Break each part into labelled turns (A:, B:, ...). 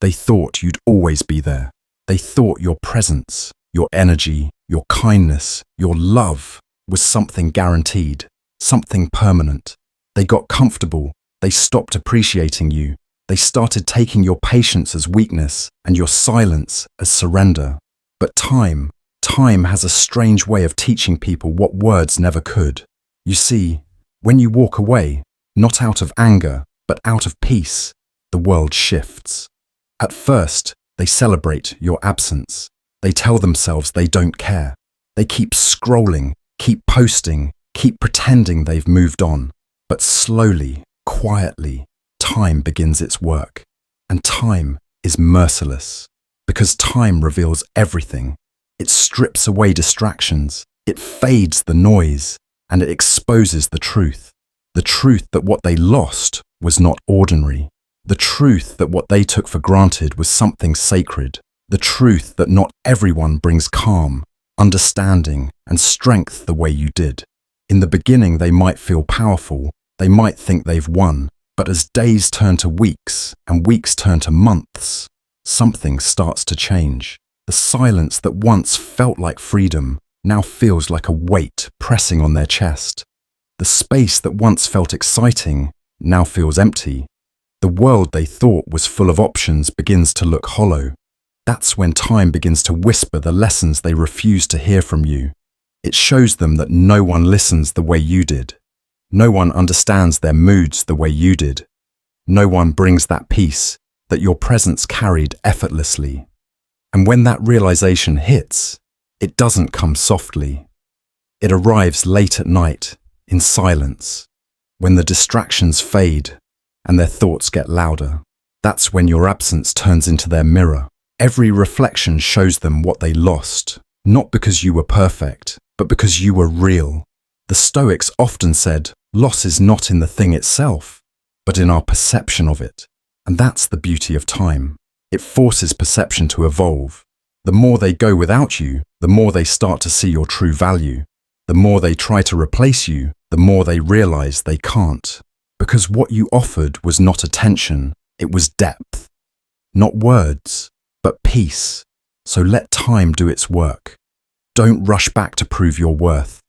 A: They thought you'd always be there. They thought your presence, your energy, your kindness, your love was something guaranteed, something permanent. They got comfortable. They stopped appreciating you. They started taking your patience as weakness and your silence as surrender. But time has a strange way of teaching people what words never could. You see, when you walk away, not out of anger, but out of peace, the world shifts. At first, they celebrate your absence. They tell themselves they don't care. They keep scrolling, keep posting, keep pretending they've moved on. But slowly, quietly, time begins its work. And time is merciless, because time reveals everything. It strips away distractions, it fades the noise, and it exposes the truth. The truth that what they lost was not ordinary. The truth that what they took for granted was something sacred. The truth that not everyone brings calm, understanding, and strength the way you did. In the beginning, they might feel powerful. They might think they've won. But as days turn to weeks and weeks turn to months, something starts to change. The silence that once felt like freedom now feels like a weight pressing on their chest. The space that once felt exciting now feels empty. The world they thought was full of options begins to look hollow. That's when time begins to whisper the lessons they refuse to hear from you. It shows them that no one listens the way you did. No one understands their moods the way you did. No one brings that peace that your presence carried effortlessly. And when that realization hits, it doesn't come softly. It arrives late at night, in silence, when the distractions fade and their thoughts get louder. That's when your absence turns into their mirror. Every reflection shows them what they lost, not because you were perfect, but because you were real. The Stoics often said, loss is not in the thing itself, but in our perception of it. And that's the beauty of time. It forces perception to evolve. The more they go without you, the more they start to see your true value. The more they try to replace you, the more they realize they can't. Because what you offered was not attention, it was depth. Not words, but peace. So let time do its work. Don't rush back to prove your worth.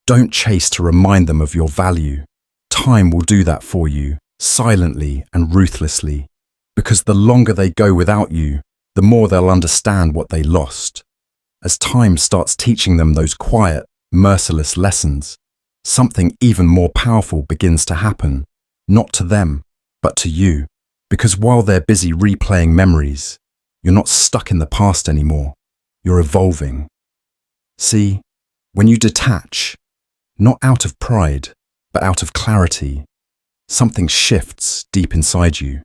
A: Don't chase to remind them of your value. Time will do that for you, silently and ruthlessly. Because the longer they go without you, the more they'll understand what they lost. As time starts teaching them those quiet, merciless lessons, something even more powerful begins to happen, not to them, but to you. Because while they're busy replaying memories, you're not stuck in the past anymore. You're evolving. See, when you detach, not out of pride, but out of clarity, something shifts deep inside you.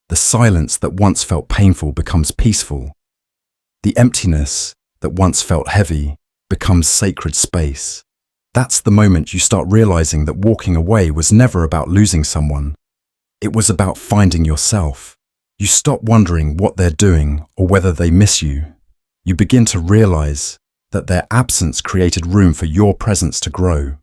A: The silence that once felt painful becomes peaceful. The emptiness that once felt heavy becomes sacred space. That's the moment you start realizing that walking away was never about losing someone. It was about finding yourself. You stop wondering what they're doing or whether they miss you. You begin to realize that their absence created room for your presence to grow.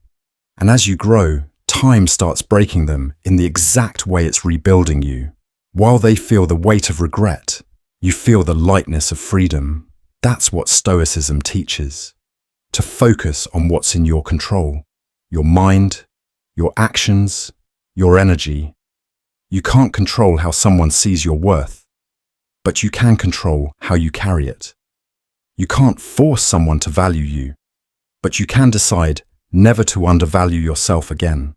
A: And as you grow, time starts breaking them in the exact way it's rebuilding you. While they feel the weight of regret, you feel the lightness of freedom. That's what Stoicism teaches. To focus on what's in your control. Your mind, your actions, your energy. You can't control how someone sees your worth, but you can control how you carry it. You can't force someone to value you, but you can decide never to undervalue yourself again.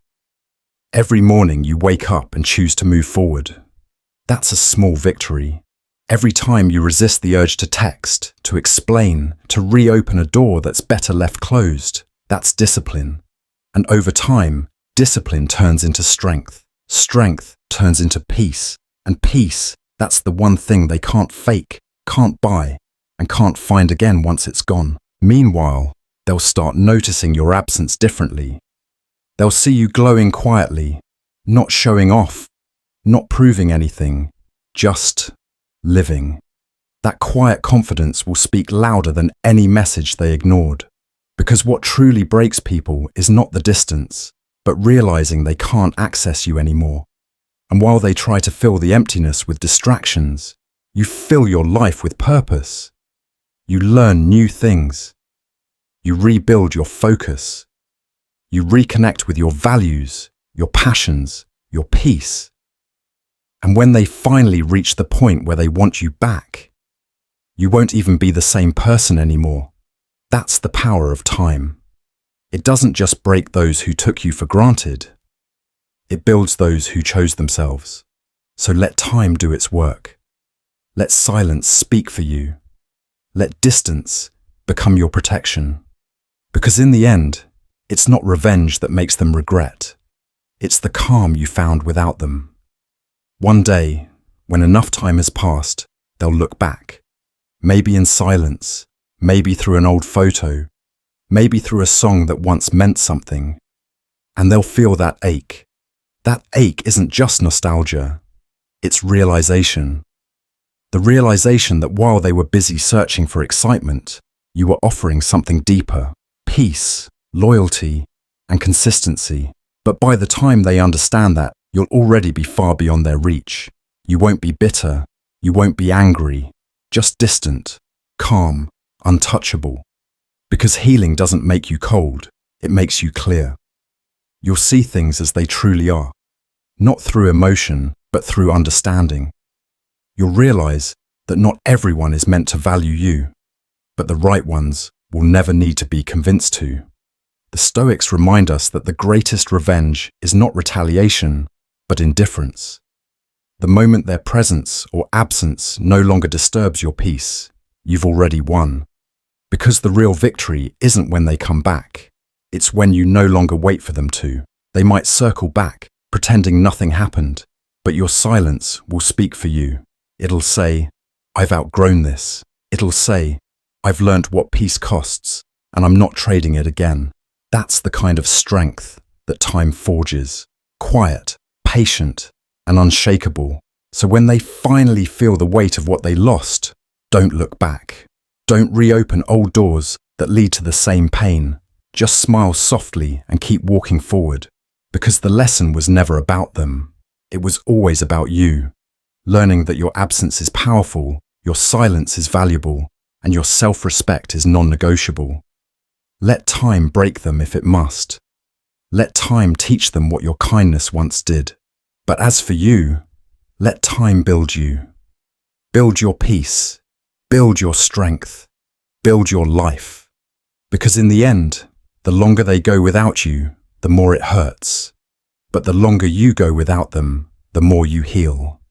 A: Every morning you wake up and choose to move forward. That's a small victory. Every time you resist the urge to text, to explain, to reopen a door that's better left closed, that's discipline. And over time, discipline turns into strength. Strength turns into peace. And peace, that's the one thing they can't fake, can't buy, and can't find again once it's gone. Meanwhile, they'll start noticing your absence differently. They'll see you glowing quietly, not showing off, not proving anything, just living. That quiet confidence will speak louder than any message they ignored. Because what truly breaks people is not the distance, but realizing they can't access you anymore. And while they try to fill the emptiness with distractions, You fill your life with purpose. You learn new things. You rebuild your focus. You reconnect with your values, your passions, your peace. And when they finally reach the point where they want you back, you won't even be the same person anymore. That's the power of time. It doesn't just break those who took you for granted. It builds those who chose themselves. So let time do its work. Let silence speak for you. Let distance become your protection. Because in the end, it's not revenge that makes them regret. It's the calm you found without them. One day, when enough time has passed, they'll look back. Maybe in silence, maybe through an old photo, maybe through a song that once meant something. And they'll feel that ache. That ache isn't just nostalgia. It's realization. The realization that while they were busy searching for excitement, you were offering something deeper, peace, loyalty, and consistency. But by the time they understand that, you'll already be far beyond their reach. You won't be bitter. You won't be angry. Just distant, calm, untouchable. Because healing doesn't make you cold. It makes you clear. You'll see things as they truly are. Not through emotion, but through understanding. You'll realize that not everyone is meant to value you, but the right ones will never need to be convinced to. The Stoics remind us that the greatest revenge is not retaliation, but indifference. The moment their presence or absence no longer disturbs your peace, you've already won. Because the real victory isn't when they come back. It's when you no longer wait for them to. They might circle back, pretending nothing happened, but your silence will speak for you. It'll say, I've outgrown this. It'll say, I've learnt what peace costs, and I'm not trading it again. That's the kind of strength that time forges. Quiet, patient, and unshakable. So when they finally feel the weight of what they lost, don't look back. Don't reopen old doors that lead to the same pain. Just smile softly and keep walking forward. Because the lesson was never about them. It was always about you. Learning that your absence is powerful, your silence is valuable, and your self-respect is non-negotiable. Let time break them if it must. Let time teach them what your kindness once did. But as for you, let time build you. Build your peace. Build your strength. Build your life. Because in the end, the longer they go without you, the more it hurts. But the longer you go without them, the more you heal.